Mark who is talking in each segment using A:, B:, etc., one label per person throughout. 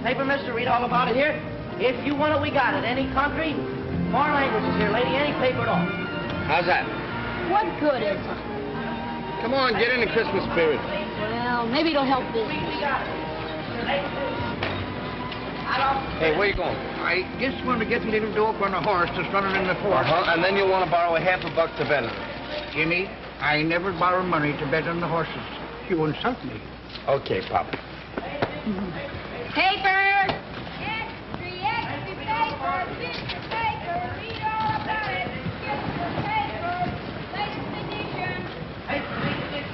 A: Paper, mister, read all about it here. If you want it, we got it. Any country, foreign languages here, lady, any paper at all.
B: How's that?
C: What good is it?
B: Come on, get in the Christmas spirit.
C: Well, maybe it'll help business.
B: Hey, where you going?
D: I just want to get a little dope on a horse that's running in the fort.
B: And then you'll want to borrow $50 to bet on it.
D: Jimmy, I never borrow money to bet on the horses. You insult me.
B: Okay, Pop.
C: Paper!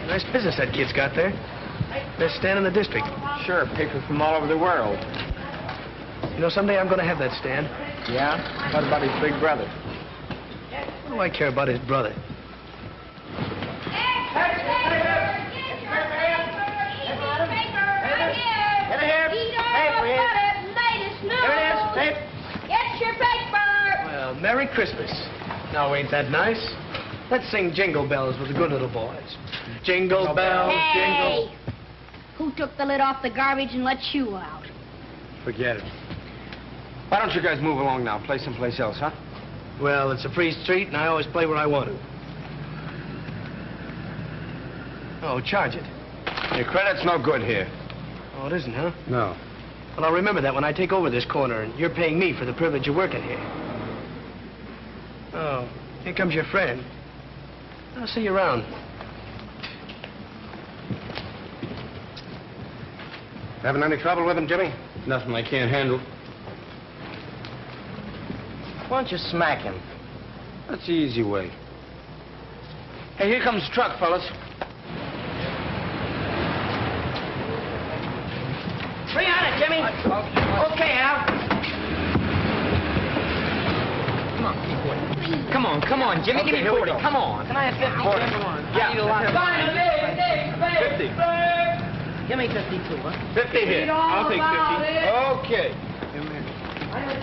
E: Nice business that kid's got there. Best stand in the district.
B: Sure, paper from all over the world.
E: You know, someday I'm going to have that stand.
B: Yeah? What about his big brother?
E: What do I care about his brother?
C: Get your paper!
E: Well, Merry Christmas. Now, ain't that nice? Let's sing Jingle Bells with the good little boys. Jingle bells, jingle...
C: Hey! Who took the lid off the garbage and let you out?
B: Forget it. Why don't you guys move along now? Play someplace else, huh?
E: Well, it's a free street, and I always play where I want to. Oh, charge it.
B: Your credit's no good here.
E: Oh, it isn't, huh?
B: No.
E: Well, I'll remember that when I take over this corner, and you're paying me for the privilege of working here. Oh, here comes your friend. I'll see you around.
B: Having any trouble with him, Jimmy? Nothing I can't handle. Why don't you smack him? That's the easy way. Hey, here comes the truck, fellas.
A: Bring on it, Jimmy. Okay, Al.
F: Come on, Jimmy,
B: Okay,
F: give me
B: here we
F: 40.
B: go.
F: Come on.
A: Can I have 50?
B: Quarter. Yeah.
A: I need a lot.
B: 50.
A: Give me 52, huh?
B: 50 here.
E: I'll take 50.
B: Okay.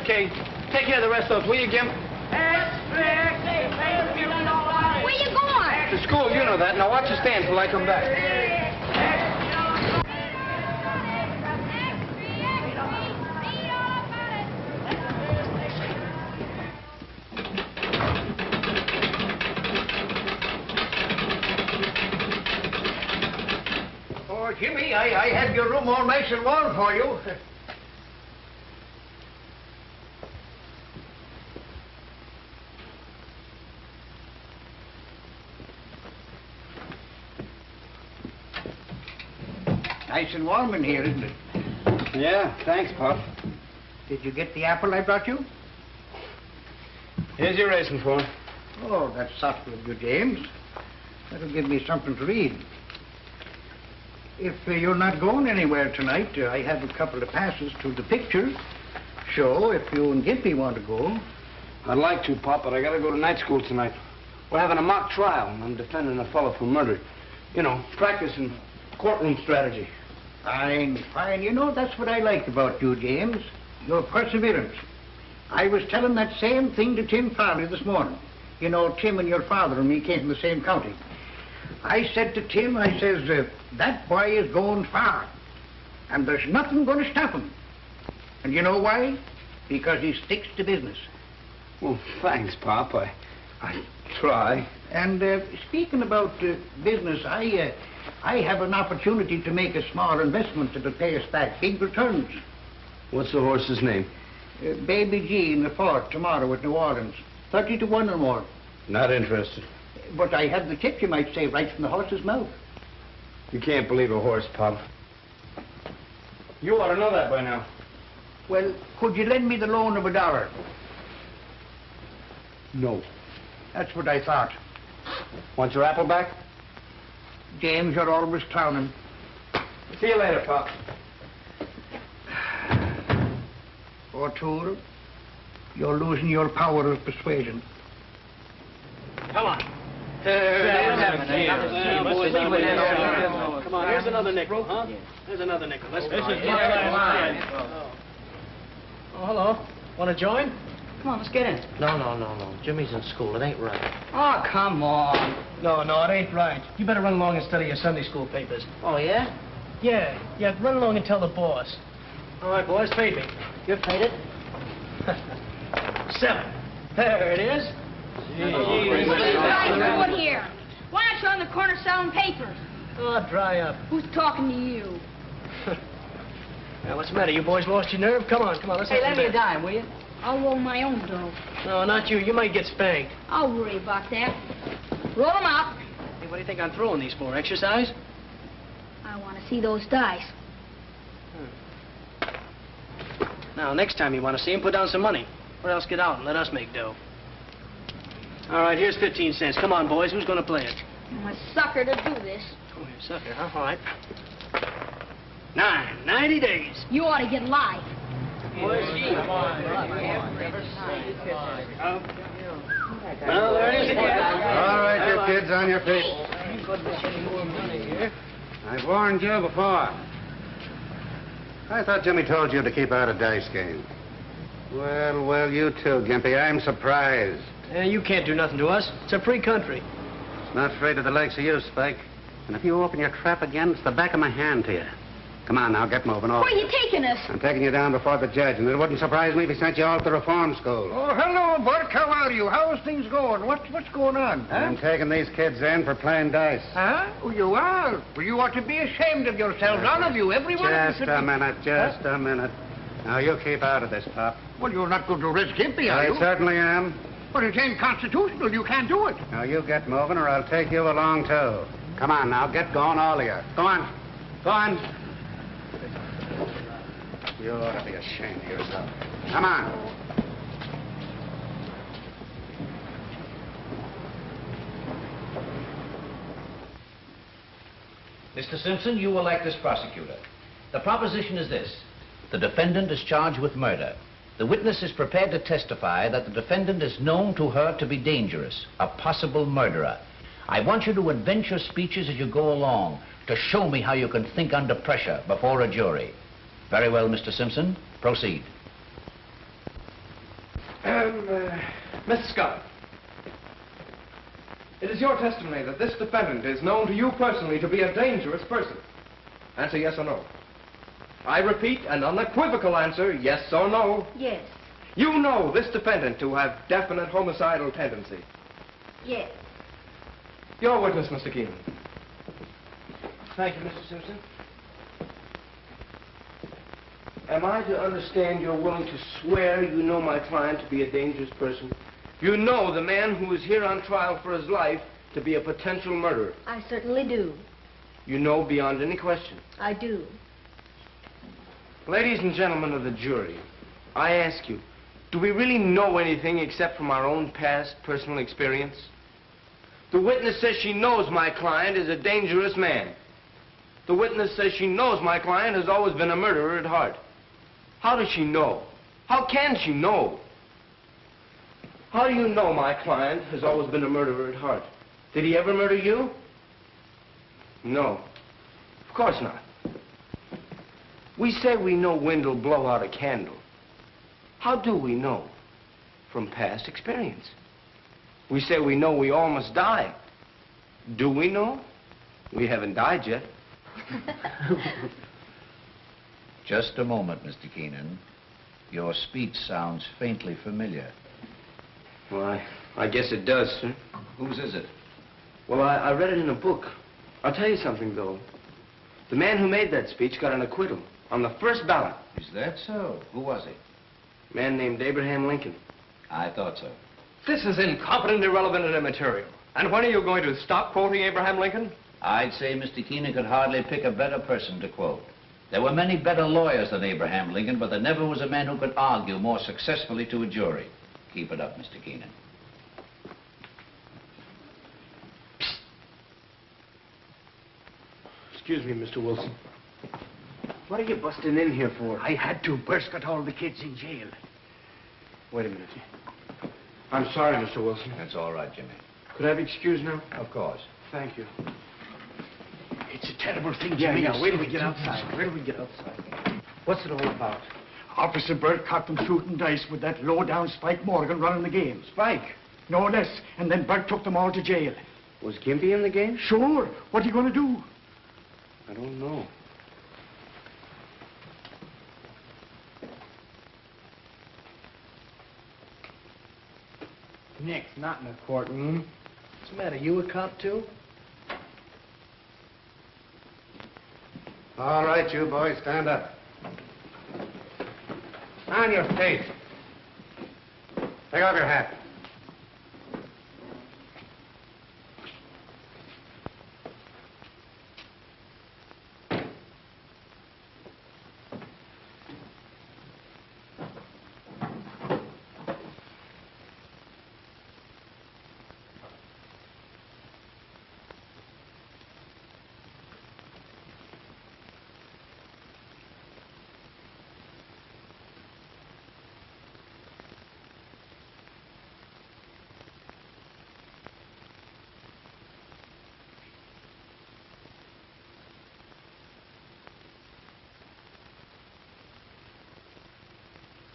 B: Okay, take care of the rest of those, will you, Jim?
C: Where you going?
B: To school, you know that. Now watch your stand till I come back.
D: Oh, Jimmy, I had your room all nice and warm for you. Nice and warm in here, isn't it?
B: Yeah, thanks, Pop.
D: Did you get the apple I brought you?
B: Here's your racing phone.
D: Oh, that's thoughtful of you, James. That'll give me something to read. If you're not going anywhere tonight, I have a couple of passes to the picture show if you and Gimpy want to go.
B: I'd like to, Pop, but I gotta go to night school tonight. We're having a mock trial, and I'm defending a fellow for murder. You know, practicing courtroom strategy.
D: Fine, fine. You know, that's what I like about you, James. Your perseverance. I was telling that same thing to Tim Farley this morning. You know, Tim and your father and me came from the same county. I said to Tim, I says, that boy is going far, and there's nothing going to stop him. And you know why? Because he sticks to business.
B: Well, thanks, Pop. I try.
D: And speaking about business, I have an opportunity to make a small investment that'll pay us back big returns.
B: What's the horse's name?
D: Baby G in the fort tomorrow at New Orleans. 30 to 1 or more.
B: Not interested.
D: But I have the tip, you might say, right from the horse's mouth.
B: You can't believe a horse, Pop. You ought to know that by now.
D: Well, could you lend me the loan of $1?
B: No.
D: That's what I thought.
B: Want your apple back?
D: James, you're always clowning.
B: See you later, Pop.
D: O'Toole, you're losing your power of persuasion.
E: Come on. Come on, here's another nickel, huh? Here's another nickel. Let's go. Oh, hello. Want to join?
A: Come on, let's get in. No. Jimmy's in school. It ain't right.
E: Oh, come on. No, it ain't right. You better run along and study your Sunday school papers.
A: Oh, yeah?
E: Yeah, run along and tell the boss. All right, boys, fade me.
A: You're faded.
E: 7. There it is.
C: Guys, everyone here. Why aren't you on the corner selling papers?
E: Oh, dry up.
C: Who's talking to you?
E: Now, what's the matter? You boys lost your nerve? Come on, let's
A: Hey,
E: have
A: lend
E: some
A: me a
E: bed.
A: dime, will you?
C: I'll roll my own dough.
E: No, not you. You might get spanked.
C: I'll worry about that. Roll them out.
E: Hey, what do you think I'm throwing these for? Exercise?
C: I want to see those dice.
E: Now, next time you want to see him, put down some money. Or else get out and let us make dough. All right, here's 15 cents. Come on, boys. Who's going to play it?
C: I'm a sucker to do this.
E: Oh, you're a sucker, huh? All right. 90 days.
C: You ought to get live.
E: Well, there it is again.
F: All right, you kids, on your feet. I've warned you before. I thought Jimmy told you to keep out of dice games. Well, you too, Gimpy. I'm surprised.
E: You can't do nothing to us. It's a free country.
F: Not afraid of the likes of you, Spike. And if you open your trap again, it's the back of my hand to you. Come on now, get moving.
C: Where are you taking us?
F: I'm taking you down before the judge, and it wouldn't surprise me if he sent you all to reform school.
D: Oh, hello, Bert. How are you? How's things going? What's going on? Huh?
F: I'm taking these kids in for playing dice.
D: Huh? Oh, you are? Well, you ought to be ashamed of yourselves, all of you, every one of you.
F: Just a minute, just a minute. Now, you keep out of this, Pop.
D: Well, you're not going to arrest Gimpy, are
F: I
D: you?
F: certainly am.
D: But it ain't constitutional. You can't do it.
F: Now, you get moving, or I'll take you along, too. Come on, now, get going, all of you. Go on. Go on. You ought to be ashamed of yourself. Come on.
G: Mr. Simpson, you will act as prosecutor. The proposition is this. The defendant is charged with murder. The witness is prepared to testify that the defendant is known to her to be dangerous, a possible murderer. I want you to invent your speeches as you go along to show me how you can think under pressure before a jury. Very well, Mr. Simpson. Proceed.
H: Miss Scott, it is your testimony that this defendant is known to you personally to be a dangerous person. Answer yes or no. I repeat, an unequivocal answer, yes or no.
C: Yes.
H: You know this defendant to have definite homicidal tendency.
C: Yes.
H: Your witness, Mr. Keenan.
B: Thank you, Mr. Simpson. Am I to understand you're willing to swear you know my client to be a dangerous person? You know the man who is here on trial for his life to be a potential murderer.
C: I certainly do.
B: You know beyond any question.
C: I do.
B: Ladies and gentlemen of the jury, I ask you, do we really know anything except from our own past personal experience? The witness says she knows my client is a dangerous man. The witness says she knows my client has always been a murderer at heart. How does she know? How can she know? How do you know my client has always been a murderer at heart? Did he ever murder you? No. Of course not. We say we know wind will blow out a candle. How do we know? From past experience. We say we know we all must die. Do we know? We haven't died yet.
G: Just a moment, Mr. Keenan. Your speech sounds faintly familiar.
B: Well, I guess it does, sir.
G: Whose is it?
B: Well, I read it in a book. I'll tell you something, though. The man who made that speech got an acquittal on the first ballot.
G: Is that so? Who was he?
B: A man named Abraham Lincoln.
G: I thought so.
H: This is incompetent, irrelevant, and immaterial. And when are you going to stop quoting Abraham Lincoln?
G: I'd say Mr. Keenan could hardly pick a better person to quote. There were many better lawyers than Abraham Lincoln, but there never was a man who could argue more successfully to a jury. Keep it up, Mr. Keenan.
B: Excuse me, Mr. Wilson. What are you busting in here for?
D: I had to. Bert's got all the kids in jail.
B: Wait a minute. I'm sorry, Mr. Wilson.
G: That's all right, Jimmy.
B: Could I be excused now?
G: Of course.
B: Thank you.
D: It's a terrible thing,
B: Yeah,
D: Jimmy.
B: yeah, wait till we get outside. Wait till we get outside. What's it all about?
D: Officer Bert caught them shooting dice with that low-down Spike Morgan running the game.
B: Spike.
D: No less. And then Bert took them all to jail.
B: Was Gimpy in the game?
D: Sure. What are you going to do?
B: I don't know.
D: Nick, not in the courtroom.
E: What's the matter? You a cop, too?
F: All right, you boys, stand up. On your feet. Take off your hat.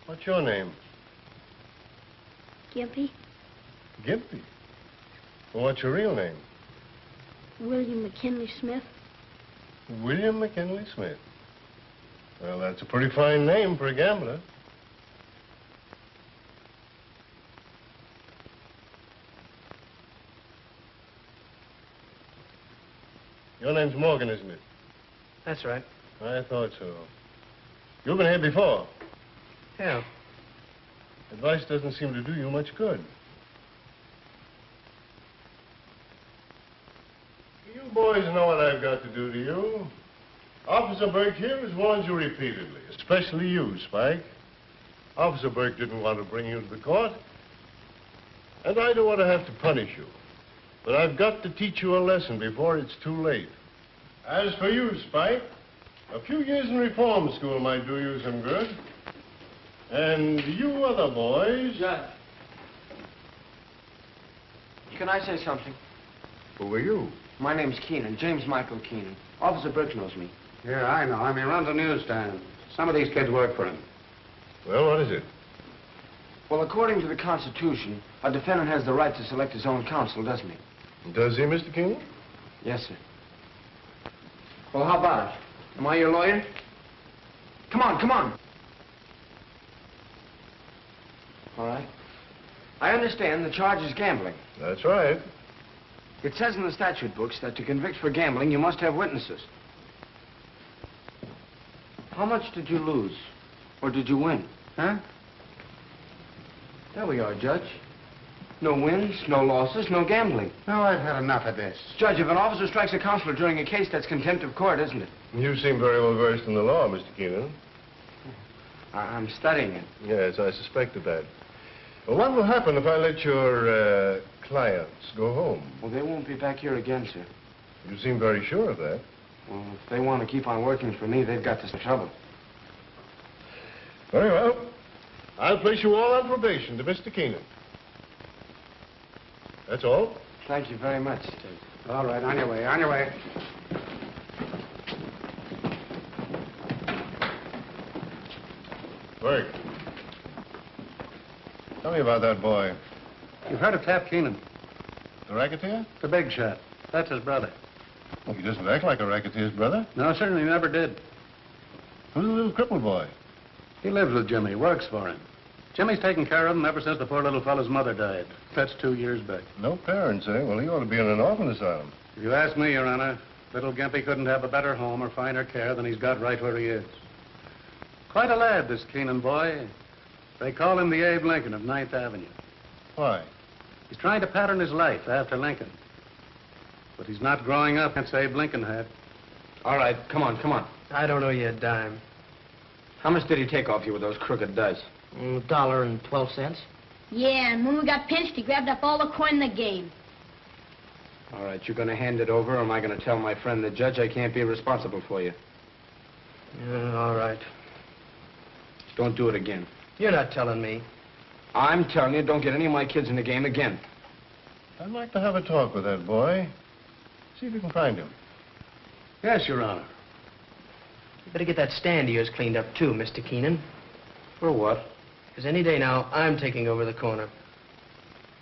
I: What's your name?
C: Gimpy,
I: Gimpy. Well, what's your real name?
C: William McKinley Smith.
I: William McKinley Smith. Well, that's a pretty fine name for a gambler. Your name's Morgan, isn't it?
E: That's right.
I: I thought so. You've been here before.
E: Yeah.
I: Advice doesn't seem to do you much good. You boys know what I've got to do to you. Officer Burke here has warned you repeatedly, especially you, Spike. Officer Burke didn't want to bring you to the court, and I don't want to have to punish you. But I've got to teach you a lesson before it's too late. As for you, Spike, a few years in reform school might do you some good. And you other boys...
B: Judge. Can I say something?
F: Who are you?
B: My name's Keenan, James Michael Keenan. Officer Burke knows me.
F: Yeah, I know him. He runs a newsstand. Some of these kids work for him.
I: Well, what is it?
B: Well, according to the Constitution, a defendant has the right to select his own counsel, doesn't he?
I: Does he, Mr. Keenan?
B: Yes, sir. Well, how about it? Am I your lawyer? Come on, come on. All right. I understand the charge is gambling.
I: That's right.
B: It says in the statute books that to convict for gambling, you must have witnesses. How much did you lose? Or did you win?
F: Huh?
B: There we are, Judge. No wins, no losses, no gambling.
F: No, I've had enough of this.
B: Judge, if an officer strikes a counselor during a case, that's contempt of court, isn't it?
I: You seem very well versed in the law, Mr. Keenan.
B: I'm studying it.
I: Yes, I suspected that. Well, what will happen if I let your clients go home?
B: Well, they won't be back here again, sir.
I: You seem very sure of that.
B: Well, if they want to keep on working for me, they've got to some trouble.
I: Very well. I'll place you all on probation to Mr. Keenan. That's all.
B: Thank you very much, Judge.
F: All right, on your way, on your way.
I: Burke. Tell me about that boy.
F: You've heard of Tap Keenan,
I: The racketeer?
F: the big shot. That's his brother.
I: Well, he doesn't act like a racketeer's brother.
F: No, certainly never did.
I: Who's the little crippled boy?
F: He lives with Jimmy, works for him. Jimmy's taken care of him ever since the poor little fellow's mother died. That's 2 years back.
I: No parents, eh? Well, he ought to be in an orphan asylum.
F: If you ask me, Your Honor, little Gimpy couldn't have a better home or finer care than he's got right where he is. Quite a lad, this Keenan boy. They call him the Abe Lincoln of 9th Avenue.
I: Why?
F: He's trying to pattern his life after Lincoln. But he's not growing up as Abe Lincoln had.
B: All right, come on, come on.
E: I don't owe you a dime.
B: How much did he take off you with those crooked dice?
E: $1.12.
C: Yeah, and when we got pinched, he grabbed up all the coin in the game.
B: All right, you're going to hand it over, or am I going to tell my friend the judge I can't be responsible for you?
E: All right.
B: Don't do it again.
E: You're not telling me.
B: I'm telling you, don't get any of my kids in the game again.
I: I'd like to have a talk with that boy. See if you can find him.
F: Yes, Your Honor.
E: You better get that stand of yours cleaned up, too, Mr. Keenan.
B: For what?
E: Because any day now, I'm taking over the corner.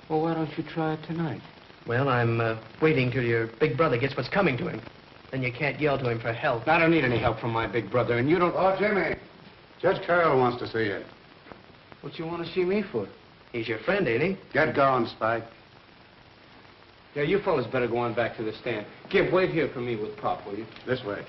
B: Well, why don't you try it tonight?
E: Well, I'm waiting till your big brother gets what's coming to him. Then you can't yell to him for help.
B: I don't need any help from my big brother, and you don't...
F: Oh, Jimmy. Judge Carroll wants to see you.
B: What you want to see me for? He's your friend, ain't he?
F: Get going, Spike.
B: Yeah, you fellas better go on back to the stand. Gib, wait here for me with Pop, will you?
F: This way.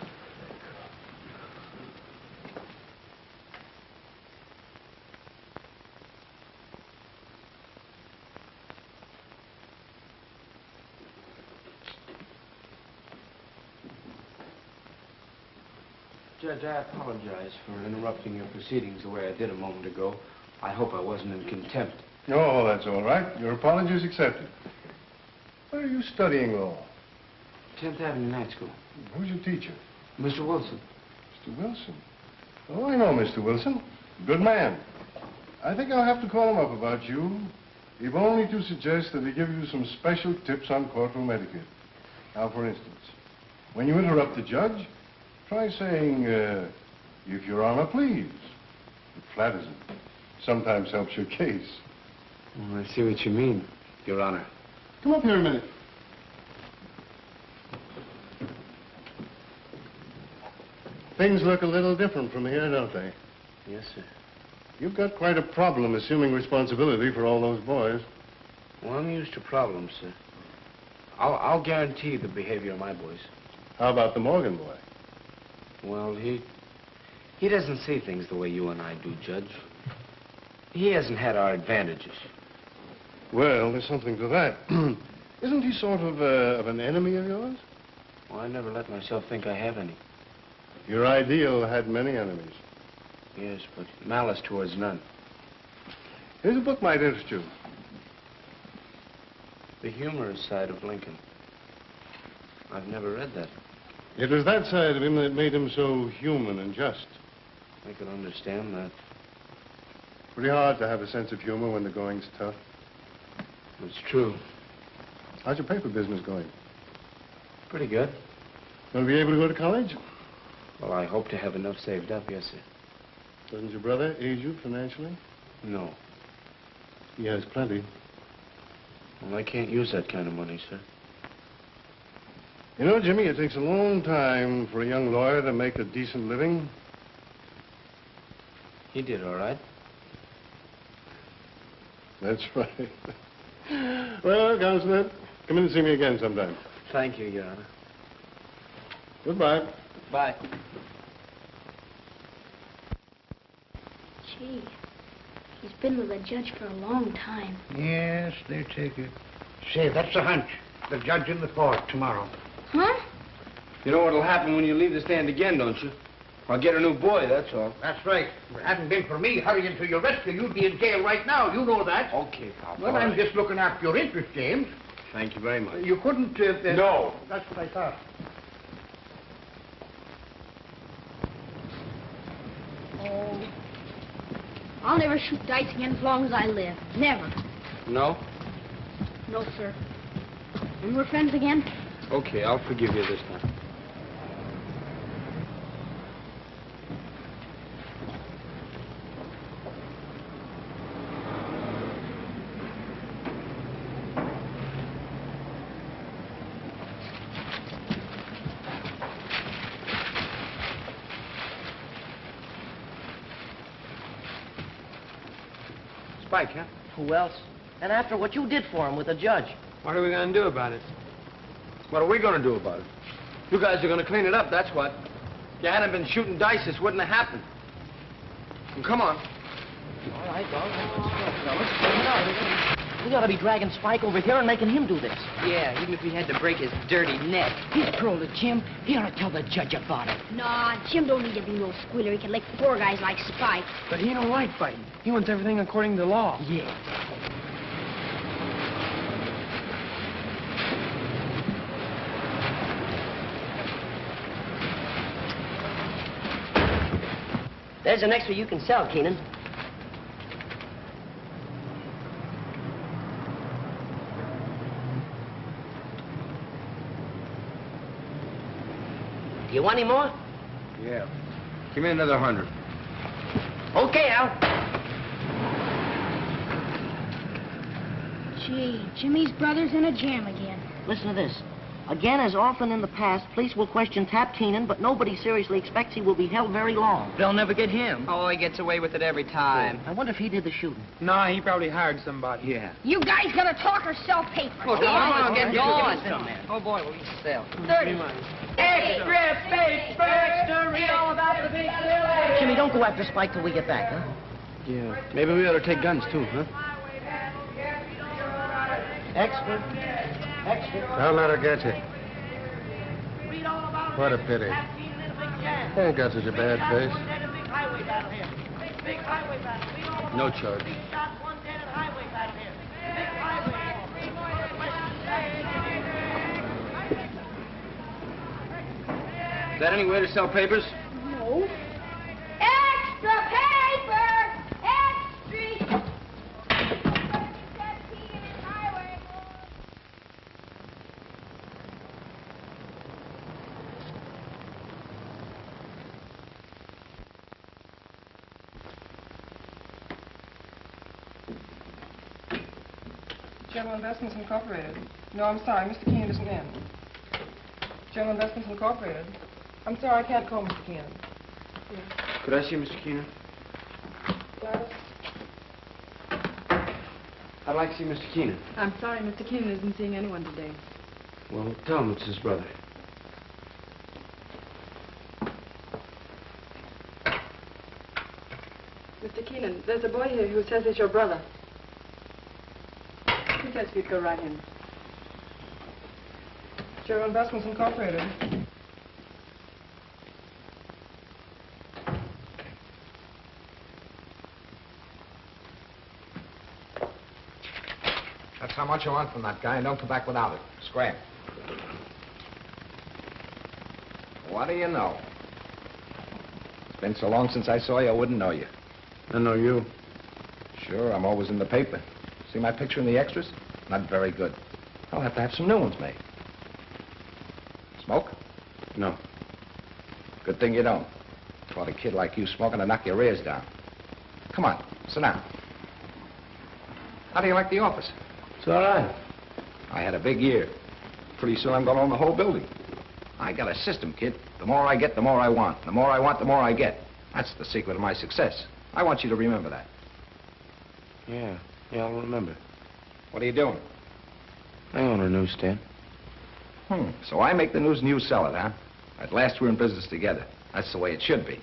B: Judge, I apologize for interrupting your proceedings the way I did a moment ago. I hope I wasn't in contempt.
I: Oh, that's all right. Your apology is accepted. Where are you studying law?
B: 10th Avenue Night School.
I: Who's your teacher?
B: Mr. Wilson.
I: Mr. Wilson. Oh, I know Mr. Wilson. Good man. I think I'll have to call him up about you, if only to suggest that he give you some special tips on courtroom etiquette. Now, for instance, when you interrupt the judge, try saying, if Your Honor, please. It flatters him. Sometimes helps your case.
B: Well, I see what you mean, Your Honor.
I: Come up here a minute. Things look a little different from here, don't they?
B: Yes, sir.
I: You've got quite a problem assuming responsibility for all those boys.
B: Well, I'm used to problems, sir. I'll guarantee the behavior of my boys.
I: How about the Morgan boy?
B: Well, he doesn't see things the way you and I do, Judge. He hasn't had our advantages.
I: Well, there's something to that. Isn't he sort of an enemy of yours?
B: Well, I never let myself think I have any.
I: Your ideal had many enemies.
B: Yes, but malice towards none.
I: Here's a book might interest you.
B: The humorous side of Lincoln. I've never read that.
I: It was that side of him that made him so human and just.
B: I can understand that.
I: Pretty hard to have a sense of humor when the going's tough.
B: It's true.
I: How's your paper business going?
B: Pretty good.
I: Going to be able to go to college?
B: Well, I hope to have enough saved up, yes, sir.
I: Doesn't your brother aid you financially?
B: No.
I: He has plenty.
B: Well, I can't use that kind of money, sir.
I: You know, Jimmy, it takes a long time for a young lawyer to make a decent living.
B: He did all right.
I: That's right. Well, Counselor, come in and see me again sometime.
B: Thank you, Your Honor.
I: Goodbye.
B: Bye.
C: Gee, he's been with the judge for a long time.
D: Yes, they take it. Say, that's a hunch. The judge in the court tomorrow.
C: Huh?
B: You know what'll happen when you leave the stand again, don't you? I'll get a new boy, that's all.
D: That's right. If it hadn't been for me hurrying to your rescue, you'd be in jail right now. You know that.
B: Okay, Pop.
D: Well,
B: all
D: I'm
B: right.
D: just looking after your interest, James.
B: Thank you very much.
D: You couldn't...
B: No.
D: That's what I thought.
C: Oh. I'll never shoot dice again as long as I live. Never.
B: No?
C: No, sir. When we're friends again,
B: Okay, I'll forgive you this time. Spike, huh?
A: Who else? And after what you did for him with the judge.
B: What are we going to do about it? What are we going to do about it? You guys are going to clean it up, that's what. If you hadn't been shooting dice, this wouldn't have happened. And come on.
A: All right, fellas. We ought to be dragging Spike over here and making him do this.
J: Yeah, even if we had to break his dirty neck.
A: He's curled it, Jim. He ought to tell the judge about it.
C: nah, Jim don't need to be no squealer. He can lick poor guys like Spike.
J: But he don't like fighting. He wants everything according to law.
A: Yeah.
J: There's an extra you can sell, Keenan. Do you want any more?
B: Yeah. Give me another 100.
J: Okay, Al.
C: Gee, Jimmy's brother's in a jam again.
A: Listen to this. Again, as often in the past, police will question Tap Keenan, but nobody seriously expects he will be held very long.
E: They'll never get him.
J: Oh, he gets away with it every time.
A: I wonder if he did the shooting.
J: Nah, he probably hired somebody.
E: Yeah.
C: You guys gotta talk or sell papers.
J: Well, come on, get going.
E: Oh, boy, we'll eat the sale.
C: 30.
A: Extra paper, extra, read all about the big deal. Jimmy, don't go after Spike till we get back, huh?
E: Yeah. Maybe we ought to take guns, too, huh?
A: Extra. Extra.
F: Don't let her get you. What a pity. Ain't got such a bad face.
E: No charge. Is that any way to sell papers?
C: No. Extra paper! Extra!
K: General Investments Incorporated. No, I'm sorry, Mr. Keenan isn't in. General Investments Incorporated. I'm sorry, I can't call Mr. Keenan.
E: Could I see Mr. Keenan?
K: Gladys?
E: I'd like to see Mr. Keenan.
K: I'm sorry, Mr. Keenan isn't seeing anyone today.
E: Well, tell him it's his brother.
K: Mr. Keenan, there's a boy here who says it's your brother. He says you'd go right in. General Investments Incorporated.
L: That's how much you want from that guy, and don't come back without it. Scram. What do you know? It's been so long since I saw you, I wouldn't know you.
F: I know you.
L: Sure, I'm always in the paper. See my picture in the extras? Not very good. I'll have to have some new ones made. Smoke?
F: No.
L: Good thing you don't. Caught a kid like you smoking to knock your ears down. Come on, sit down. How do you like the office?
E: It's all right.
L: I had a big year. Pretty soon I'm going to own the whole building. I got a system, kid. The more I get, the more I want. The more I want, the more I get. That's the secret of my success. I want you to remember that.
E: Yeah, I'll remember.
L: What are you doing?
E: I own a newsstand.
L: So I make the news and you sell it, huh? At last we're in business together. That's the way it should be.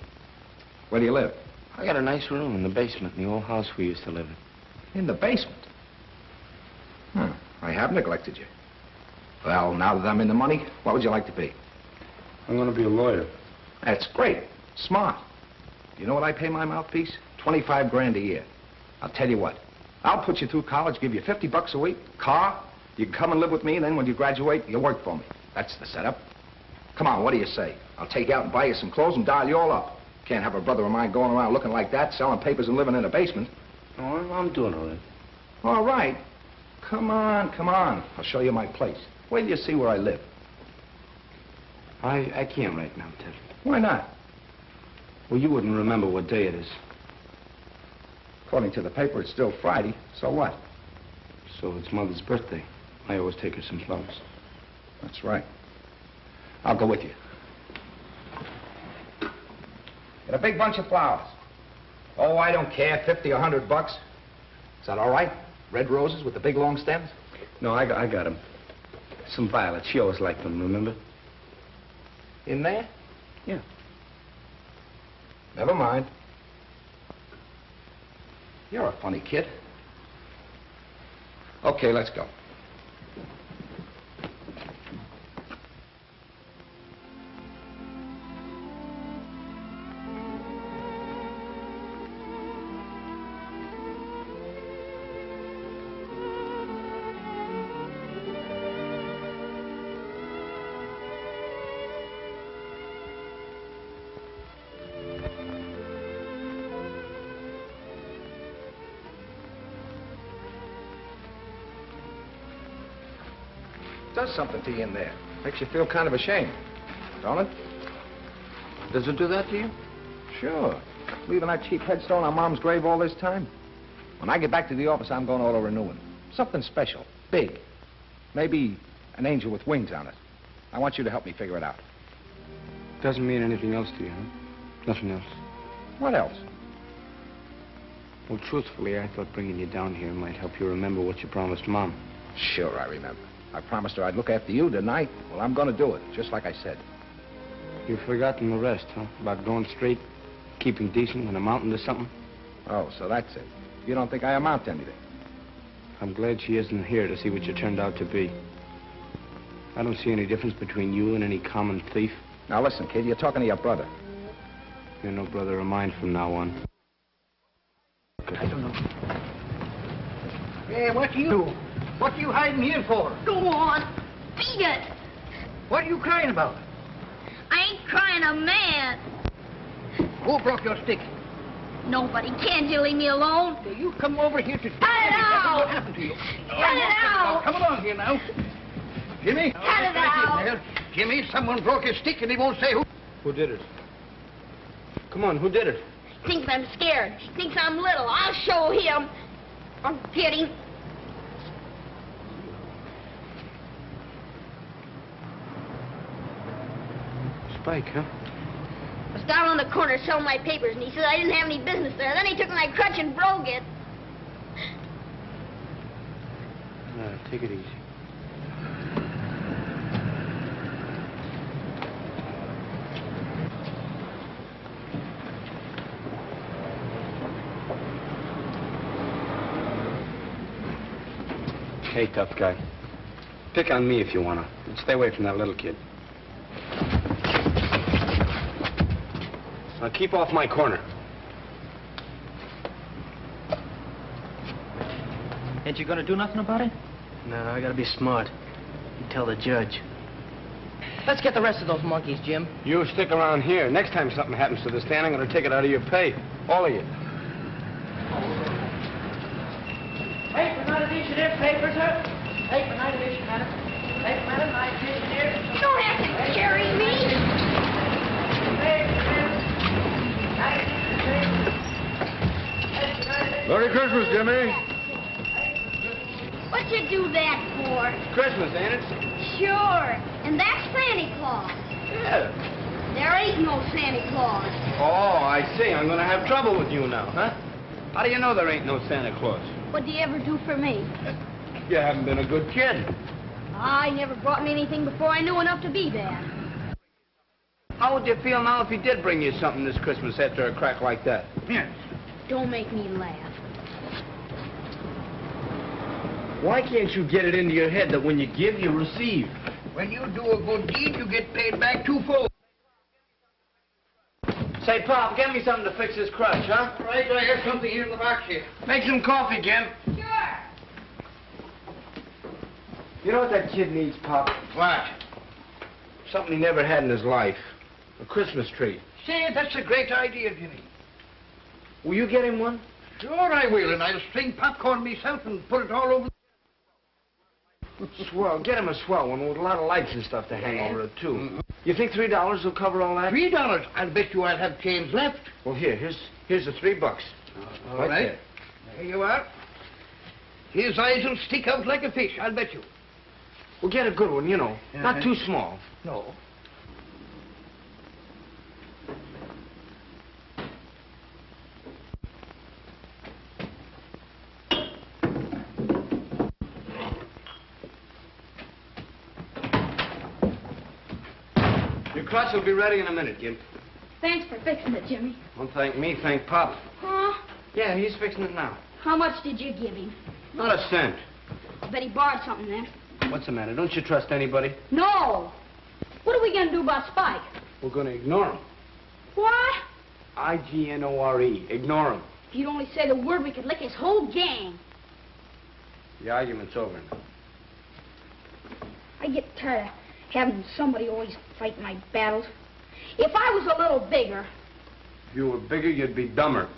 L: Where do you live?
E: I got a nice room in the basement in the old house we used to live in.
L: In the basement? I have neglected you. Well, now that I'm in the money, what would you like to be?
F: I'm going to be a lawyer.
L: That's great. Smart. You know what I pay my mouthpiece? 25 grand a year. I'll tell you what. I'll put you through college, give you 50 bucks a week, car. You can come and live with me, and then when you graduate, you work for me. That's the setup. Come on, what do you say? I'll take you out and buy you some clothes and dial you all up. Can't have a brother of mine going around looking like that, selling papers and living in a basement.
E: Oh, I'm doing all right.
L: All right. Come on, come on. I'll show you my place. Wait till you see where I live.
E: I can't right now, Ted.
L: Why not?
E: Well, you wouldn't remember what day it is.
L: According to the paper, it's still Friday. So what?
E: So it's Mother's birthday. I always take her some flowers.
L: That's right. I'll go with you. Get a big bunch of flowers. Oh, I don't care, 50 or 100 bucks. Is that all right? Red roses with the big long stems?
E: No, I got them. Some violets. She always liked them, remember?
L: In there?
E: Yeah.
L: Never mind. You're a funny kid. Okay, let's go. Does something to you in there. Makes you feel kind of ashamed, don't it?
E: Does it do that to you?
L: Sure. Leaving that cheap headstone on Mom's grave all this time. When I get back to the office, I'm going to auto-renew it. Something special, big. Maybe an angel with wings on it. I want you to help me figure it out.
B: Doesn't mean anything else to you, huh? Nothing else.
L: What else?
B: Well, truthfully, I thought bringing you down here might help you remember what you promised Mom.
L: Sure, I remember. I promised her I'd look after you tonight. Well, I'm going to do it, just like I said.
B: You've forgotten the rest, huh? About going straight, keeping decent, and amounting to something?
L: Oh, so that's it. You don't think I amount to anything?
B: I'm glad she isn't here to see what you turned out to be. I don't see any difference between you and any common thief.
L: Now, listen, kid, you're talking to your brother.
B: You're no brother of mine from now on.
D: I don't know. Hey, what are you hiding here for?
C: Go on. Beat it.
D: What are you crying about?
C: I ain't crying, I'm mad.
D: Who broke your stick?
C: Nobody. Can't you leave me alone?
D: You come over here to...
C: Cut it out!
D: What happened to you?
C: Cut it out!
D: Come along here now. Jimmy?
C: Cut it out!
D: Jimmy, someone broke his stick and he won't say who.
B: Who did it? Come on, who did it?
C: Thinks I'm scared. Thinks I'm little. I'll show him. I'll get him.
B: Spike, huh?
C: I was down on the corner selling my papers, and he said I didn't have any business there. Then he took my crutch and broke it.
B: Take it easy. Hey, tough guy. Pick on me if you wanna. And stay away from that little kid. Now keep off my corner.
J: Ain't you gonna do nothing about it?
E: No, I gotta be smart. You tell the judge.
J: Let's get the rest of those monkeys, Jim.
B: You stick around here. Next time something happens to the stand, I'm gonna take it out of your pay. All of you.
A: Paper, not edition here, paper, sir. Paper, not edition, madam. Paper, madam, not edition here.
C: You don't have to carry me.
I: Merry Christmas, Jimmy.
C: What'd you do that for?
B: Christmas, ain't it?
C: Sure. And that's Santa Claus.
B: Yeah.
C: There ain't no Santa Claus.
B: Oh, I see. I'm gonna have trouble with you now, huh? How do you know there ain't no Santa Claus?
C: What'd you ever do for me?
B: You haven't been a good kid.
C: I never brought me anything before I knew enough to be bad.
B: How would you feel now if he did bring you something this Christmas after a crack like that?
D: Yes.
C: Don't make me laugh.
B: Why can't you get it into your head that when you give, you receive?
D: When you do a good deed, you get paid back twofold.
B: Say, Pop, get me something to fix this crutch, huh?
D: All right, I have something here in the box here.
B: Make some coffee, Jim.
C: Sure.
B: You know what that kid needs, Pop?
D: What?
B: Something he never had in his life. A Christmas tree.
D: Say, that's a great idea, Jimmy.
B: Will you get him one?
D: Sure I will, and I'll string popcorn myself and put it all over.
B: Swell. Get him a swell one with a lot of lights and stuff to hang over it, too. You think $3 will cover all that?
D: $3? I'll bet you I'll have change left.
B: Well, here's the $3.
D: All right. There you are. His eyes will stick out like a fish, I'll bet you.
B: Well, get a good one, you know. Not too small.
D: No.
B: Your crutch will be ready in a minute, Gimp.
C: Thanks for fixing it, Jimmy.
B: Don't thank me, thank Pop.
C: Huh?
B: Yeah, he's fixing it now.
C: How much did you give him?
B: Not a cent.
C: I bet he borrowed something then.
B: What's the matter? Don't you trust anybody?
C: No. What are we going to do about Spike?
B: We're going to ignore him.
C: What?
B: I-G-N-O-R-E. Ignore him.
C: If you'd only say the word, we could lick his whole gang.
B: The argument's over now.
C: I get tired of having somebody always fight my battles. If I was a little bigger...
B: If you were bigger, you'd be dumber.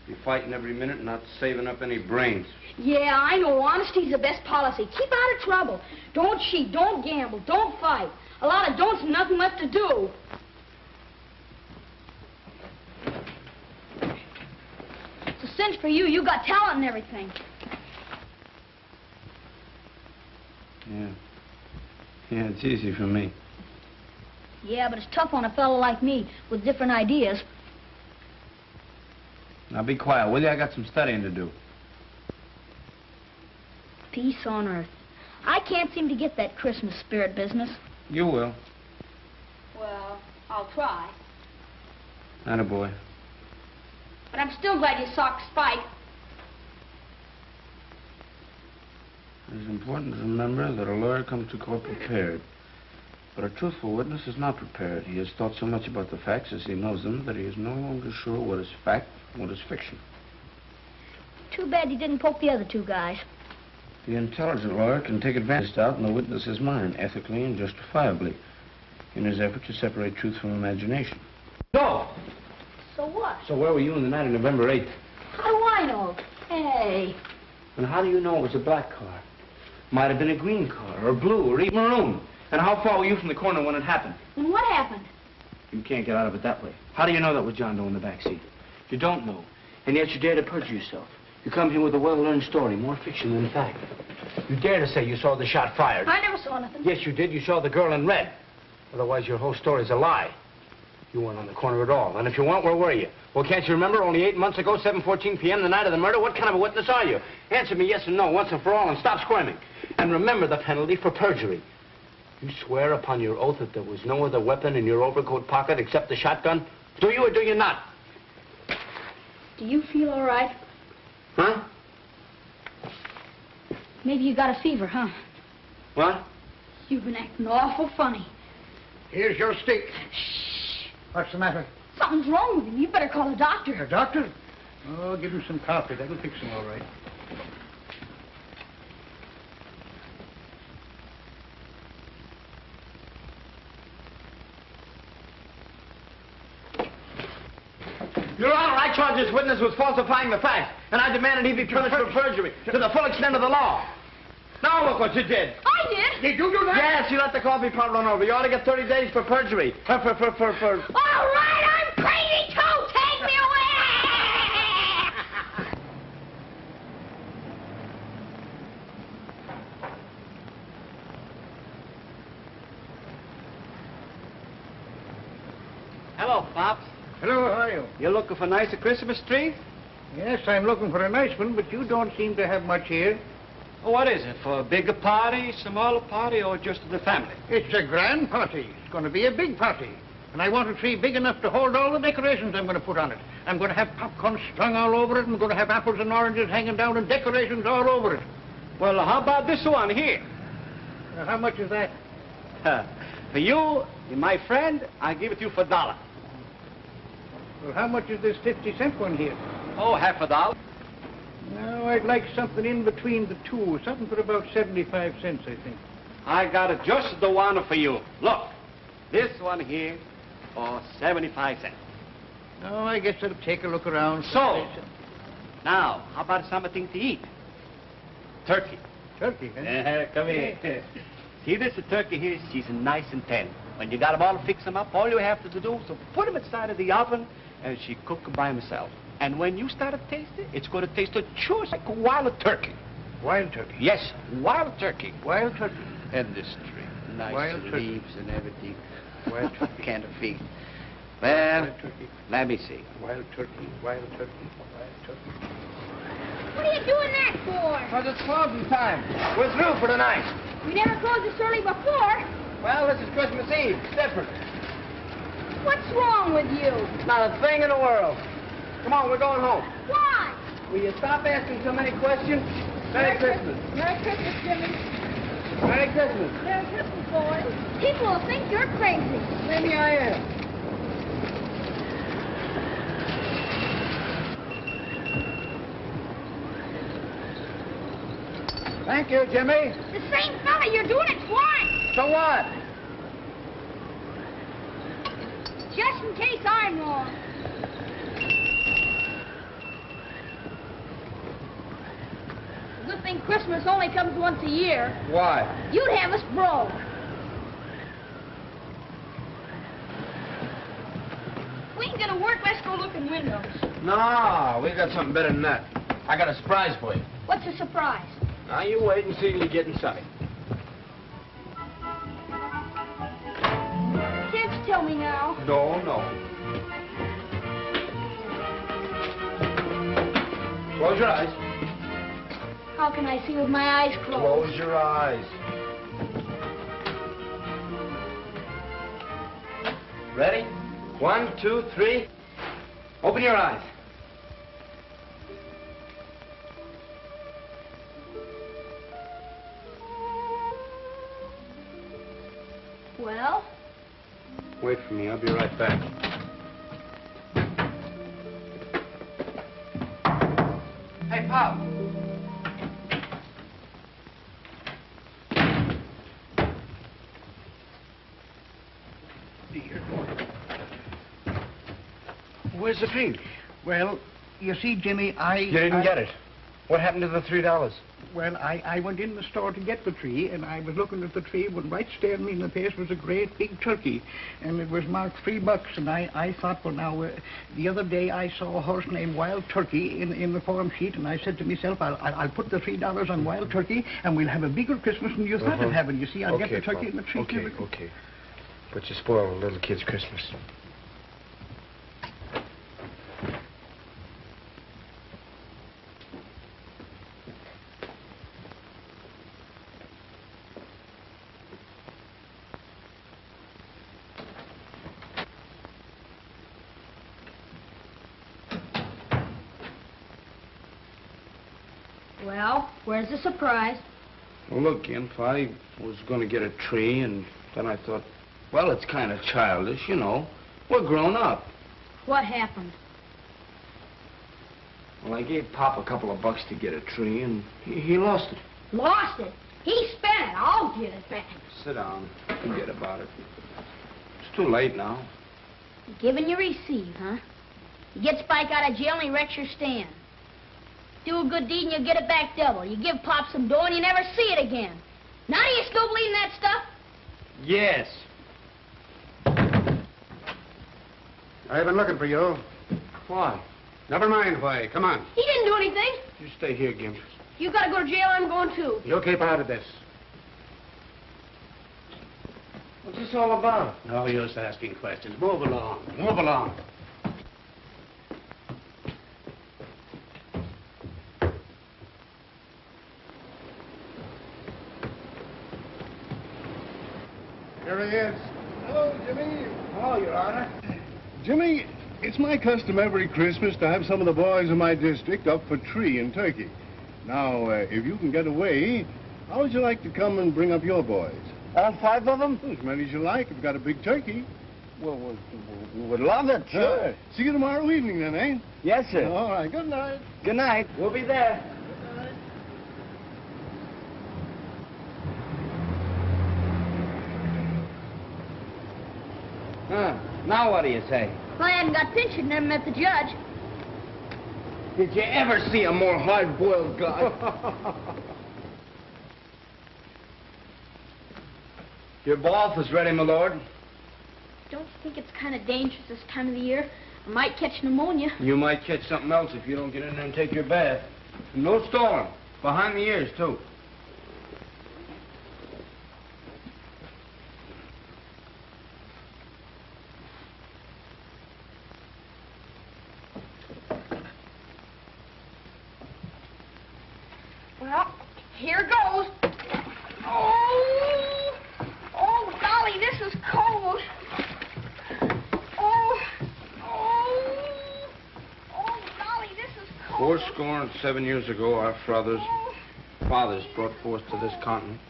B: Be fighting every minute and not saving up any brains.
C: Yeah, I know. Honesty's the best policy. Keep out of trouble. Don't cheat. Don't gamble. Don't fight. A lot of don'ts and nothing left to do. It's a cinch for you. You got talent and everything.
B: Yeah, it's easy for me.
C: Yeah, but it's tough on a fellow like me with different ideas.
B: Now be quiet, will you? I got some studying to do.
C: Peace on earth. I can't seem to get that Christmas spirit business.
B: You will.
C: Well, I'll try.
B: Attaboy.
C: But I'm still glad you socked Spike.
B: It's important to remember that a lawyer comes to court prepared. But a truthful witness is not prepared. He has thought so much about the facts as he knows them that he is no longer sure what is fact and what is fiction.
C: Too bad you didn't poke the other two guys.
B: The intelligent lawyer can take advantage out in the witness's mind, ethically and justifiably, in his effort to separate truth from imagination. No!
C: So what?
B: So where were you on the night of November 8th?
C: How do I know? Hey.
B: And how do you know it was a black car? Might have been a green car, or blue, or even maroon. And how far were you from the corner when it happened?
C: And what happened?
B: You can't get out of it that way. How do you know that was John Doe in the back seat? You don't know. And yet you dare to perjure yourself. You come here with a well-learned story, more fiction than fact. You dare to say you saw the shot fired.
C: I never saw nothing.
B: Yes, you did. You saw the girl in red. Otherwise, your whole story's a lie. You weren't on the corner at all. And if you weren't, where were you? Well, can't you remember only 8 months ago, 7:14 p.m., the night of the murder? What kind of a witness are you? Answer me yes or no, once and for all, and stop squirming. And remember the penalty for perjury. You swear upon your oath that there was no other weapon in your overcoat pocket except the shotgun? Do you or do you not?
C: Do you feel all right?
B: Huh?
C: Maybe you got a fever, huh?
B: What?
C: You've been acting awful funny.
D: Here's your stick.
C: Shh.
D: What's the matter?
C: Something's wrong with him. You better call a doctor.
D: A doctor? Oh, give him some coffee. That'll fix him all right.
B: Your Honor, I charge this witness with falsifying the facts, and I demanded he be punished for perjury to the full extent of the law. Now look what you did.
C: I did?
D: Did you do that?
B: Yes, you let the coffee pot run over. You ought to get 30 days for perjury.
C: All right, I'm crazy too. Take me away.
E: Hello, Pops.
D: Hello, how are you?
E: You looking for a nicer Christmas tree?
D: Yes, I'm looking for a nice one, but you don't seem to have much here.
E: Oh, what is it? For a bigger party, smaller party, or just the family?
D: It's a grand party. It's going to be a big party. And I want a tree big enough to hold all the decorations I'm going to put on it. I'm going to have popcorn strung all over it. I'm going to have apples and oranges hanging down and decorations all over it.
E: Well, how about this one here?
D: How much is that?
E: For you, my friend, I give it to you for $1.
D: Well, how much is this 50-cent one here?
E: Oh, half $1.
D: No, I'd like something in between the two. Something for about 75 cents, I think.
E: I got it just the one for you. Look, this one here for 75 cents.
D: No, I guess I'll take a look around.
E: So, now, how about something to eat? Turkey.
D: Turkey, huh?
E: Come here. See this turkey here? She's nice and tender. When you got them all fix them up, all you have to do is to put them inside of the oven, and she cook by herself. And when you start to taste it, it's going to taste just like a wild turkey.
D: Wild turkey?
E: Yes, wild turkey.
D: Wild turkey.
E: And this tree. Nice
D: Wild turkey.
E: leaves and everything.
D: Wild turkey.
E: Can't feed. Well,
D: Wild turkey.
E: let me see.
D: Wild turkey. Wild turkey. Wild turkey.
C: What are you doing that for?
B: Because it's closing time. We're through for tonight.
C: We never closed this early before.
B: Well, this is Christmas Eve. It's different.
C: What's wrong with you?
B: Not a thing in the world. Come on, we're going home.
C: Why?
B: Will you stop asking so many questions? Merry Christmas.
C: Merry Christmas, Jimmy.
B: Merry Christmas.
C: Merry Christmas, boys. People will think you're crazy.
B: Maybe I am. Thank you, Jimmy.
C: The same fella, you're doing it twice.
B: So what?
C: Just in case I'm wrong. Good thing Christmas only comes once a year.
B: Why?
C: You'd have us broke. We ain't gonna work, let's go look in windows.
B: No, we got something better than that. I got a surprise for you.
C: What's a surprise?
B: Now, you wait and see till you get inside.
C: Can't tell me now.
B: No, no. Close your eyes.
C: How can I see with my eyes closed?
B: Close your eyes. Ready? 1, 2, 3. Open your eyes.
C: Well?
F: Wait for me. I'll be right back.
E: Hey, Pop.
B: Where's the tree?
D: Well, you see, Jimmy,
B: You didn't get it. What happened to the $3?
D: Well, I went in the store to get the tree, and I was looking at the tree when right staring me in the face was a great big turkey, and it was marked $3, and I thought, well, now, the other day I saw a horse named Wild Turkey in the form sheet, and I said to myself, I'll put the $3 on Wild Turkey, and we'll have a bigger Christmas than you thought of having. You see, I'll get the turkey in the tree.
B: Okay. But you spoiled a little kid's Christmas.
C: Well, where's the surprise?
B: Well, look, Imp, I was going to get a tree, and then I thought, well, it's kind of childish, you know. We're grown up.
C: What happened?
B: Well, I gave Pop a couple of bucks to get a tree, and he lost it.
C: Lost it? He spent it. I'll get it back.
B: Sit down. Forget about it. It's too late now.
C: Give and you receive, huh? You get Spike out of jail and he wrecks your stand. Do a good deed and you get it back double. You give Pop some dough and you never see it again. Now do you still believe in that stuff?
B: Yes.
F: I've been looking for you.
B: Why?
F: Never mind why. Come on.
C: He didn't do anything.
B: You stay here, Gimp.
C: You gotta go to jail, I'm going too.
F: You'll keep out of this.
B: What's this all about?
F: No use asking questions. Move along. Move along.
I: Here he is. Hello, Jimmy.
D: Hello, Your Honor.
I: Jimmy, it's my custom every Christmas to have some of the boys in my district up for tree and turkey. Now, if you can get away, how would you like to come and bring up your boys?
B: All 5 of them?
I: As many as you like. We've got a big turkey.
B: Well, we would love it, sure.
I: See you tomorrow evening then, eh?
B: Yes, sir.
I: All right. Good night.
B: Good night. We'll be there. Now what do you say?
C: Well, I hadn't got pinched and never met the judge.
B: Did you ever see a more hard-boiled guy? Your bath is ready, my lord.
C: Don't you think it's kind of dangerous this time of the year? I might catch pneumonia.
B: You might catch something else if you don't get in there and take your bath. No stalling. Behind the ears, too.
C: Well, here goes. Oh, golly, this is cold. Oh, golly, this is cold.
B: 7 years ago, our fathers brought forth to this continent